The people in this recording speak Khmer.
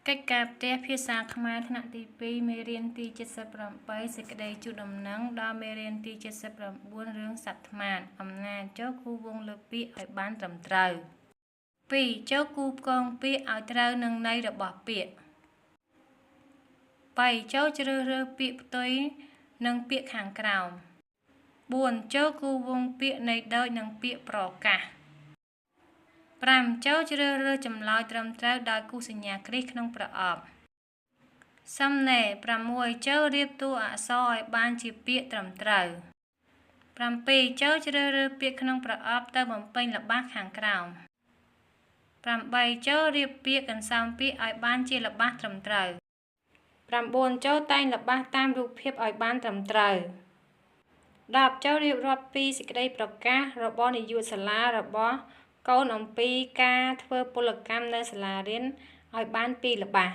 កិច្ចការផ្ទះភាសាខ្មែរថ្នាក់ទី2មេរៀនទី78សេចក្តីជូនដំណឹងដល់មេរៀនទី79រឿងសត្វថ្មាអំណាចចូលគូវងលើពាក្យឲ្យបានត្រឹមត្រូវ2ចូលគូផ្គងពាក្យឲ្យត្រូវនឹងន័យរបស់ពាក្យ3ចូលជ្រើសរើសពាក្យផ្ទុយនឹងពាក្យខាងក្រោម4ចូលគូវងពាក្យនៃដូចនឹងពាក្យប្រកាស5ចូលជ្រើសរើសចម្លើយត្រឹមត្រូវដោយគូសញ្ញាគ្រីសក្នុងប្រអប់សំណេរ6ចូលរៀបតួអក្សរឲ្យបានជាពាក្យត្រឹមត្រូវ7ចូលជ្រើសរើសពាក្យក្នុងប្រអប់ទៅបំពេញល្បះខាងក្រោម8ចូលរៀបពាក្យកន្សោមពាក្យឲ្យបានជាល្បះត្រឹមត្រូវ9ចូលតែងល្បះតាមរូបភាពឲ្យបានត្រឹមត្រូវ10ចូលរៀបរាប់ពីសេចក្តីប្រកាសរបស់នាយកសាលារបស់កូនអំពីការធ្វើពលកម្មនៅសាលារៀនឲ្យបានពីល្បះ